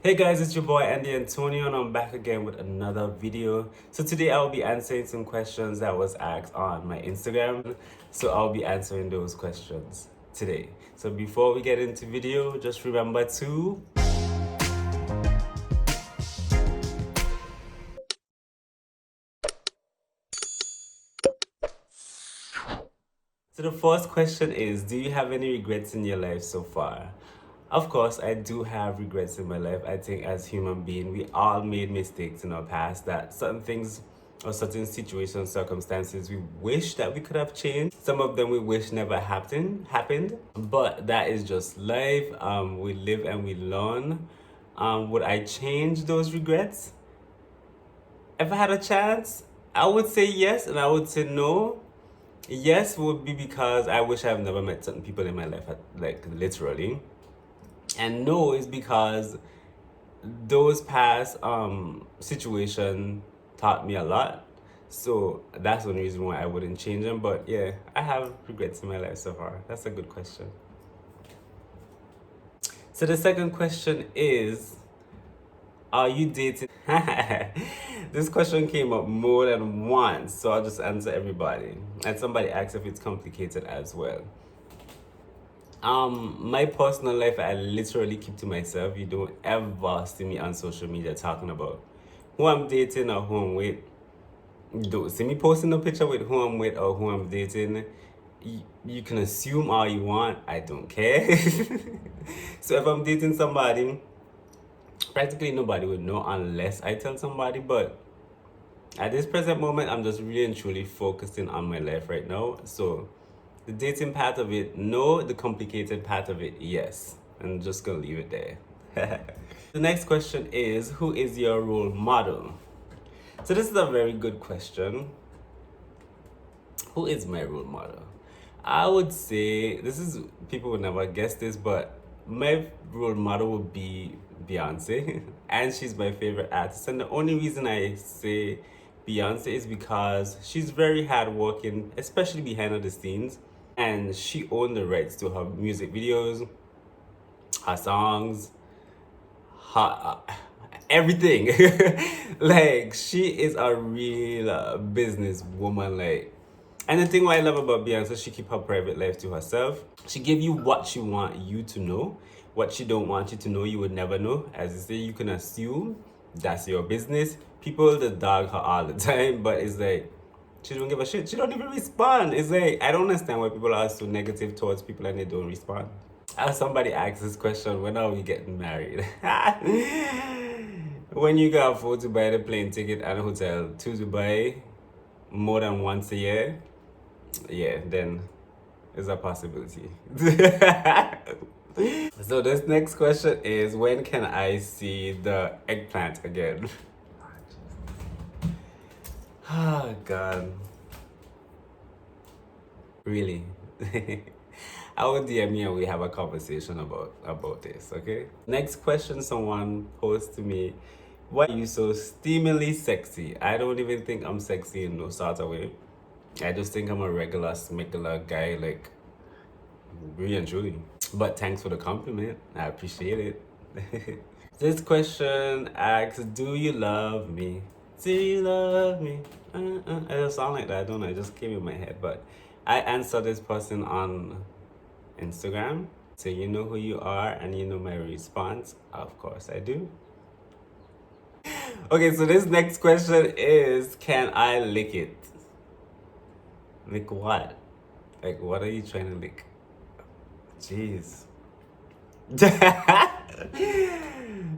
Hey guys, it's your boy Andy Antonio and I'm back again with another video. So today I'll be answering some questions that was asked on my Instagram. So I'll be answering those questions today. So before we get into video, just remember to So the first question is, do you have any regrets in your life so far? Of course, I do have regrets in my life. I think as human beings, we all made mistakes in our past that certain things or certain situations, circumstances we wish that we could have changed. Some of them we wish never happened. But that is just life. We live and we learn. Would I change those regrets? If I had a chance, I would say yes and I would say no. Yes would be because I wish I've never met certain people in my life, like literally. And no is because those past situation taught me a lot. So that's one reason why I wouldn't change them. But yeah, I have regrets in my life so far. That's a good question. So the second question is, are you dating? This question came up more than once, so I'll just answer everybody. And somebody asked if it's complicated as well. My personal life, I literally keep to myself. You don't ever see me on social media talking about who I'm dating or who I'm with. You don't see me posting a picture with who I'm with or who I'm dating. You can assume all you want. I don't care. So if I'm dating somebody, practically nobody would know unless I tell somebody. But at this present moment, I'm just really and truly focusing on my life right now. So the dating part of it, no. The complicated part of it, yes. I'm just gonna leave it there. The next question is, who is your role model? So this is a very good question. Who is my role model? I would say, people would never guess this, but my role model would be Beyonce. And she's my favorite artist. And the only reason I say Beyonce is because she's very hardworking, especially behind the scenes. And she owned the rights to her music videos, her songs, her everything. Like, she is a real business woman. Like, and the thing what I love about Beyonce, she keep her private life to herself. She give you what she want you to know. What she don't want you to know, you would never know. As you say, you can assume that's your business. People that dog her all the time, but it's like, she don't give a shit. She don't even respond. It's like, I don't understand why people are so negative towards people and they don't respond. As somebody asked this question, when are we getting married? When you can afford to buy the plane ticket and a hotel to Dubai more than once a year, yeah, then it's a possibility. So this next question is, when can I see the eggplant again? Oh God. Really? I will DM you and we have a conversation about this, okay? Next question someone posed to me, why are you so steamily sexy? I don't even think I'm sexy in no sort of way. I just think I'm a regular smickler guy, like, really and truly. But thanks for the compliment. I appreciate it. This question asks, do you love me? Do you love me? I just sound like that, don't I? It just came in my head. But I answered this person on Instagram. So you know who you are and you know my response. Of course I do. Okay, so this next question is, can I lick it? Lick what? Like, what are you trying to lick? Jeez.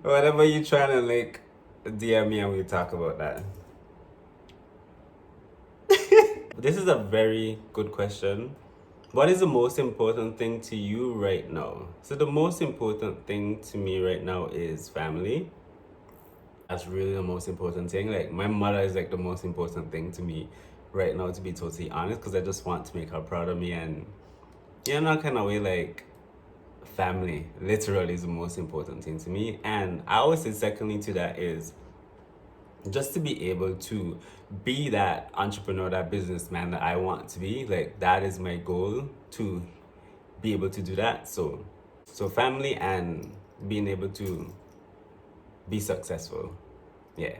Whatever you trying to lick, DM me and we'll talk about that. This is a very good question. What is the most important thing to you right now? So the most important thing to me right now is family. That's really the most important thing. Like, my mother is like the most important thing to me right now, to be totally honest, because I just want to make her proud of me. And yeah, in that kind of way, like, family literally is the most important thing to me. And I always say secondly to that is just to be able to be that entrepreneur, that businessman that I want to be. Like, that is my goal, to be able to do that. So family and being able to be successful. Yeah.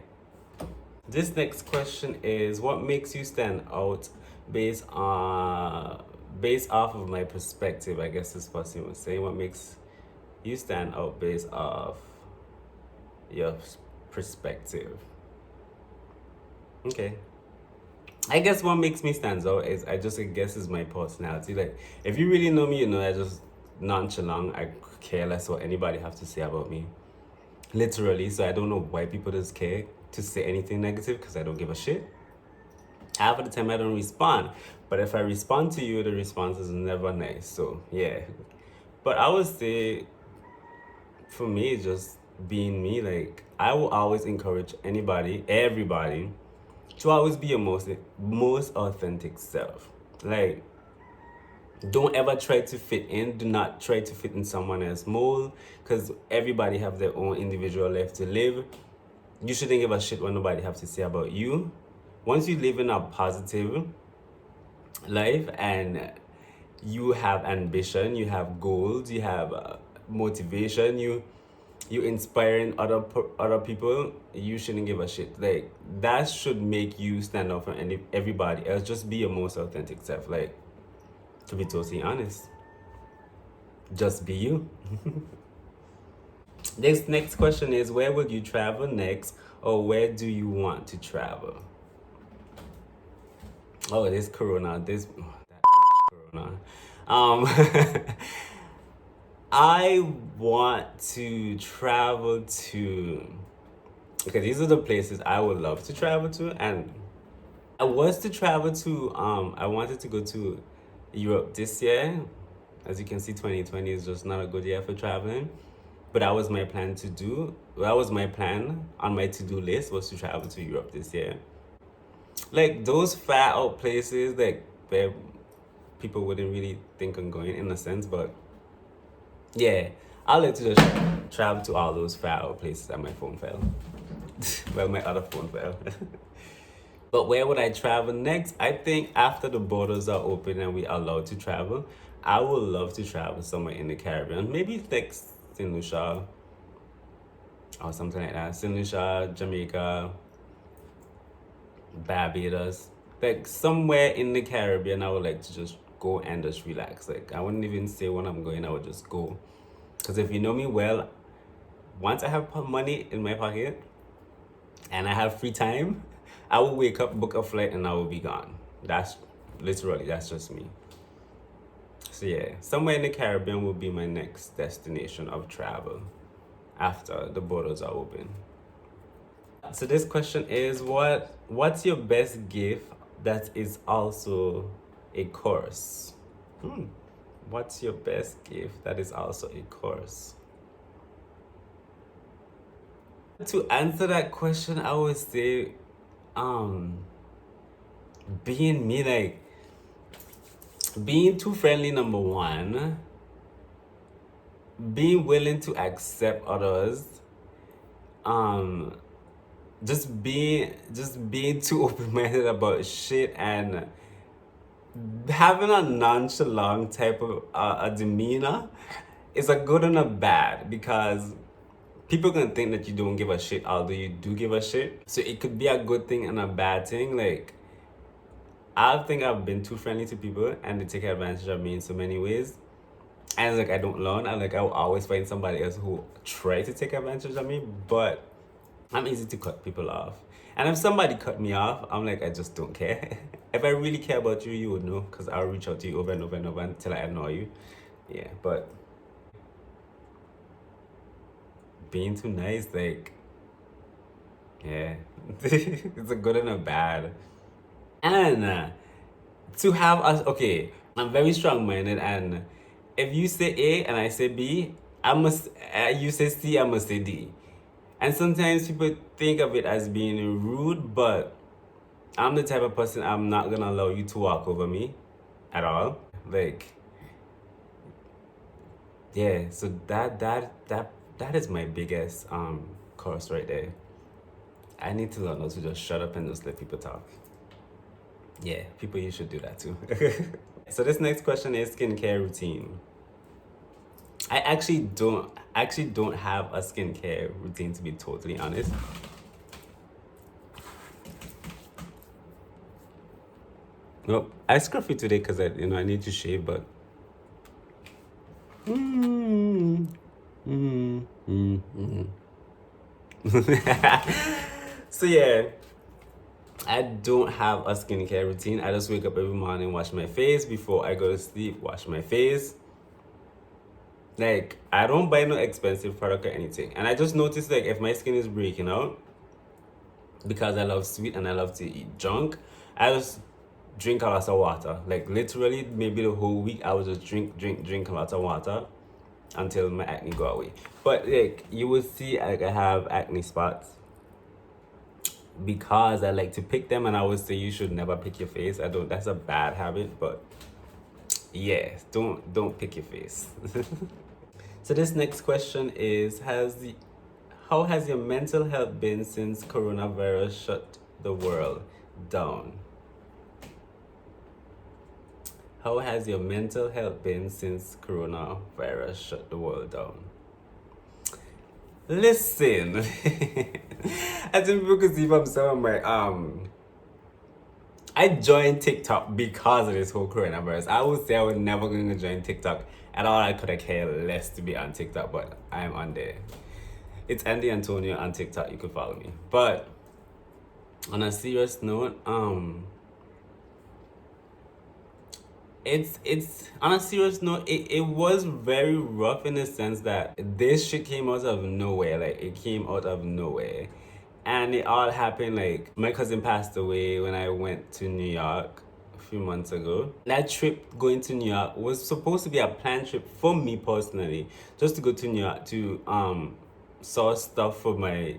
This next question is, what makes you stand out based on based off of my perspective? I guess this person was saying, what makes you stand out based off your perspective? Okay. I guess what makes me stand out is I guess is my personality. Like, if you really know me, you know I just nonchalant. I care less what anybody have to say about me. Literally. So I don't know why people just care to say anything negative, because I don't give a shit. Half of the time I don't respond. But if I respond to you, the response is never nice. So yeah. But I would say for me, it's just being me. Like, I will always encourage everybody to always be your most authentic self. Like, don't ever try to fit in. Do not try to fit in someone else's mold, because everybody have their own individual life to live. You shouldn't give a shit what nobody have to say about you. Once you live in a positive life and you have ambition, you have goals, you have motivation, you inspiring other people, you shouldn't give a shit. Like, that should make you stand out from everybody else. Just be your most authentic self. Like, to be totally honest, just be you. This next question is, where would you travel next, or where do you want to travel? Oh, this corona, that corona. I want to travel to, okay, these are the places I would love to travel to, and I wanted to go to Europe this year. As you can see, 2020 is just not a good year for traveling. But that was my plan on my to-do list, was to travel to Europe this year. Like, those far out places, like, where people wouldn't really think I'm going, in a sense, but yeah, I like to just travel to all those far out places that my phone fell. Well, my other phone fell. But where would I travel next? I think after the borders are open and we are allowed to travel, I would love to travel somewhere in the Caribbean. Maybe like St. Lucia or something like that. St. Lucia, Jamaica, Barbados. Like, somewhere in the Caribbean, I would like to just go and just relax. Like, I wouldn't even say when I'm going, I would just go. Because if you know me well, once I have money in my pocket and I have free time, I will wake up, book a flight, and I will be gone. That's just me. So yeah, somewhere in the Caribbean will be my next destination of travel after the borders are open. So this question is, what's your best gift that is also a course? What's your best gift that is also a course? To answer that question, I would say being me, like, being too friendly, number one, being willing to accept others, just being too open-minded about shit, and having a nonchalant type of a demeanor is a good and a bad, because people can think that you don't give a shit, although you do give a shit. So it could be a good thing and a bad thing. Like, I think I've been too friendly to people and they take advantage of me in so many ways. And it's like, I don't learn. I will always find somebody else who try to take advantage of me, but I'm easy to cut people off. And if somebody cut me off, I'm like, I just don't care. If I really care about you, you would know, because I'll reach out to you over and over and over until I annoy you. Yeah, but being too nice, like, yeah, it's a good and a bad. And to have us, okay, I'm very strong-minded, and if you say A and I say B, you say C, I must say D. And sometimes people think of it as being rude, but I'm the type of person, I'm not gonna allow you to walk over me at all. Like, yeah, so that is my biggest course right there. I need to learn how to just shut up and just let people talk. Yeah, people, you should do that too. So this next question is skincare routine. I actually don't have a skincare routine, to be totally honest. Nope. I scruffy today because I need to shave, but mm, mm, mm, so yeah, I don't have a skincare routine. I just wake up every morning, wash my face before I go to sleep, wash my face. Like, I don't buy no expensive product or anything. And I just noticed, like, if my skin is breaking out, because I love sweet and I love to eat junk, I just drink a lot of water. Like, literally, maybe the whole week, I would just drink a lot of water until my acne go away. But, like, you will see, like, I have acne spots because I like to pick them, and I would say you should never pick your face. That's a bad habit, but yeah, don't pick your face. So this next question is, how has your mental health been since coronavirus shut the world down? How has your mental health been since coronavirus shut the world down? Listen, I think people can see from some of my I joined TikTok because of this whole coronavirus. I would say I was never going to join TikTok at all. I could have cared less to be on TikTok, but I'm on there. It's Andy Antonio on TikTok. You could follow me. But on a serious note, it's on a serious note, it was very rough in the sense that this shit came out of nowhere. Like, it came out of nowhere. And it all happened, like, my cousin passed away when I went to New York a few months ago. That trip going to New York was supposed to be a planned trip for me personally, just to go to New York to source stuff for my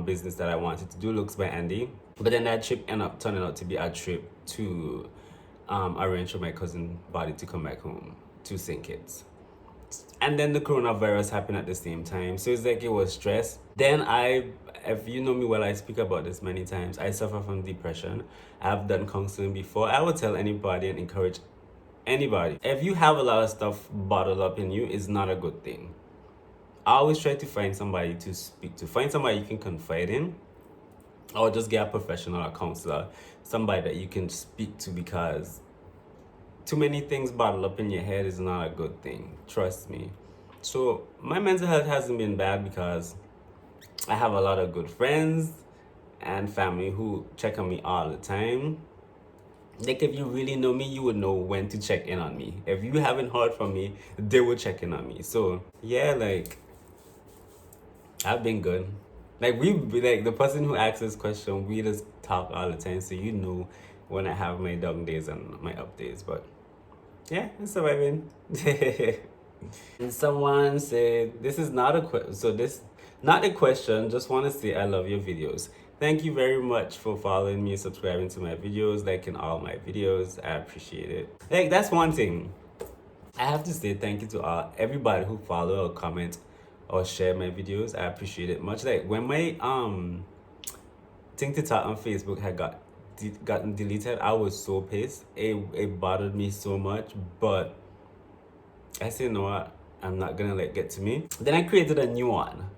business that I wanted to do, Looks by Andy. But then that trip ended up turning out to be a trip to arrange for my cousin body to come back home to St. Kitts. And then the coronavirus happened at the same time. So it's like it was stress. Then if you know me well, I speak about this many times. I suffer from depression. I've done counseling before. I would tell anybody and encourage anybody. If you have a lot of stuff bottled up in you, it's not a good thing. I always try to find somebody to speak to. Find somebody you can confide in. Or just get a professional, a counselor. Somebody that you can speak to, because too many things bottled up in your head is not a good thing. Trust me. So my mental health hasn't been bad because I have a lot of good friends and family who check on me all the time. Like, if you really know me, you would know when to check in on me. If you haven't heard from me, they will check in on me. So yeah, like, I've been good. Like, the person who asked this question, we just talk all the time, so you know when I have my down days and my up days. But yeah, I'm surviving. And someone said, this is not a question. So this, not a question, just want to say I love your videos. Thank you very much for following me, subscribing to my videos, liking all my videos. I appreciate it. Like, that's one thing. I have to say thank you to everybody who follow or comment or share my videos. I appreciate it much. Like, when my thing to talk on Facebook had gotten deleted, I was so pissed. It bothered me so much, but I said, you know what, I'm not gonna let it get to me. Then I created a new one,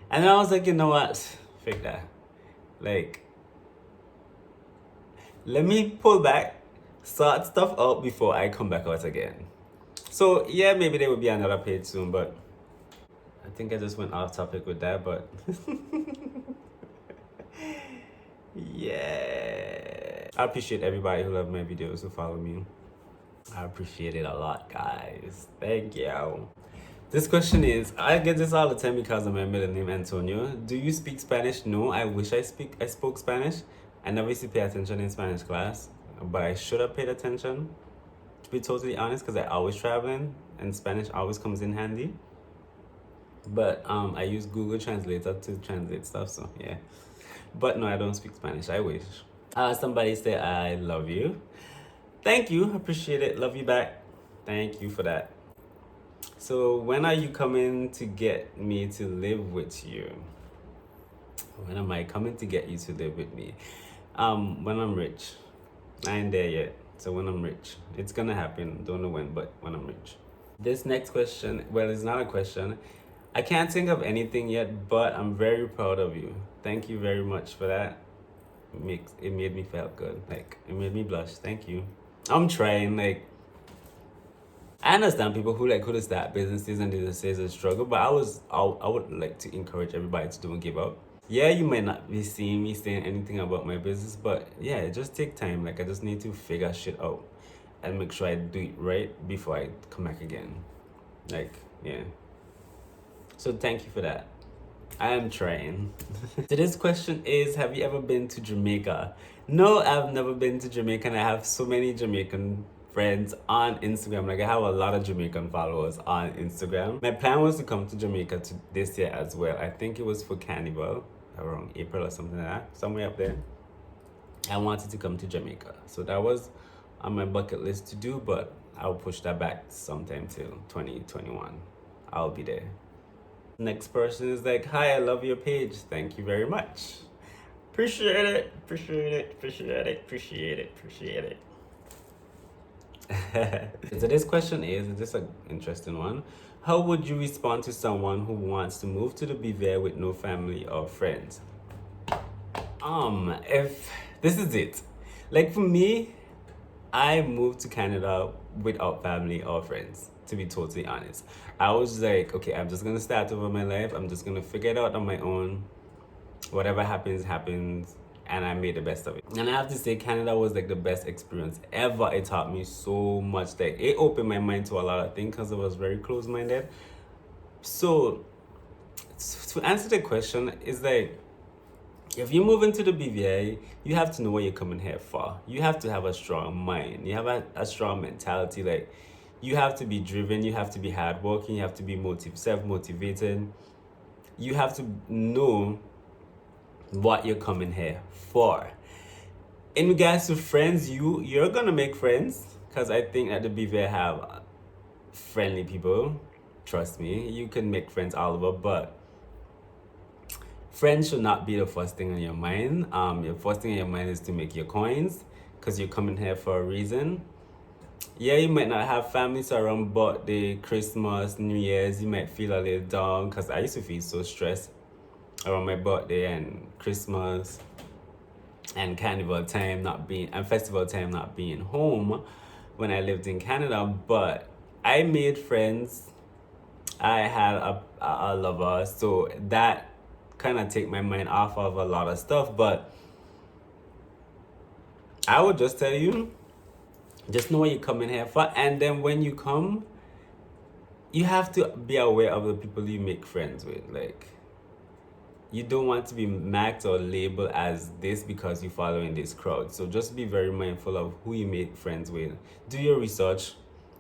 and then I was like, you know what, fake that. Like, let me pull back, sort stuff out before I come back out again. So yeah, maybe there will be another page soon, but I think I just went off topic with that. But yeah, I appreciate everybody who love my videos, who follow me. I appreciate it a lot, guys. Thank you. This question is, I get this all the time because of my middle name, Antonio. Do you speak Spanish? No, I wish I spoke Spanish. I never used to pay attention in Spanish class, but I should have paid attention, to be totally honest, because I always traveling and Spanish always comes in handy. But I use Google Translator to translate stuff, so yeah. But no, I don't speak Spanish. I wish. Somebody said I love you. Thank you. Appreciate it. Love you back. Thank you for that. So when are you coming to get me to live with you? When am I coming to get you to live with me? When I'm rich. I ain't there yet. So when I'm rich. It's gonna happen. Don't know when, but when I'm rich. This next question, well, it's not a question. I can't think of anything yet, but I'm very proud of you. Thank you very much for that. It made me feel good. Like, it made me blush. Thank you. I'm trying. Like, I understand people who like could start businesses and they just say it's a struggle, but I would like to encourage everybody to don't give up. Yeah, you might not be seeing me saying anything about my business, but yeah, it just take time. Like, I just need to figure shit out and make sure I do it right before I come back again. Like, yeah. So thank you for that. I am trying. Today's question is, have you ever been to Jamaica? No, I've never been to Jamaica, and I have so many Jamaican friends on Instagram. Like, I have a lot of Jamaican followers on Instagram. My plan was to come to Jamaica this year as well. I think it was for Carnival around April or something like that, somewhere up there. I wanted to come to Jamaica, so that was on my bucket list to do, but I'll push that back sometime till 2021. I'll be there. Next person is like, hi, I love your page. Thank you very much. Appreciate it, appreciate it, appreciate it, appreciate it, appreciate it. So this question is an interesting one. How would you respond to someone who wants to move to the BVI with no family or friends? If this is it. Like, for me, I moved to Canada without family or friends, to be totally honest. I was like, okay, I'm just gonna start over my life. I'm just gonna figure it out on my own. Whatever happens, happens. And I made the best of it. And I have to say, Canada was like the best experience ever. It taught me so much. Like, it opened my mind to a lot of things because I was very close-minded. So, to answer the question, is like, if you move into the BVI, you have to know what you're coming here for. You have to have a strong mind. You have a strong mentality. Like, you have to be driven. You have to be hardworking. You have to be self-motivated. You have to know what you're coming here for. In regards to friends, you're gonna make friends, because I think that the BVI have friendly people. Trust me, you can make friends all over, but friends should not be the first thing on your mind. Your first thing on your mind is to make your coins, because you're coming here for a reason. Yeah, you might not have families around birthday, Christmas, New Year's. You might feel a little down, because I used to feel so stressed around my birthday and Christmas and Carnival time and festival time not being home when I lived in Canada. But I made friends. I had a lover, so that kind of take my mind off of a lot of stuff. But I would just tell you, just know what you're coming here for, and then when you come, you have to be aware of the people you make friends with. Like, you don't want to be marked or labeled as this because you're following this crowd. So just be very mindful of who you make friends with. Do your research.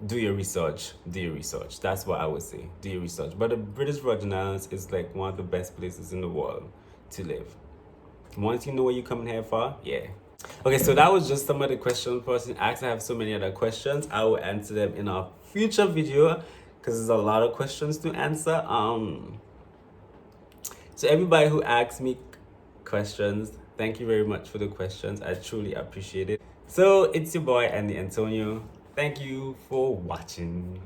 Do your research. Do your research. That's what I would say. Do your research. But the British Virgin Islands is like one of the best places in the world to live. Once you know what you're coming here for, yeah. Okay, so that was just some of the questions person asked. I have so many other questions. I will answer them in a future video because there's a lot of questions to answer. So everybody who asked me questions, thank you very much for the questions. I truly appreciate it. So it's your boy, Andy Antonio. Thank you for watching.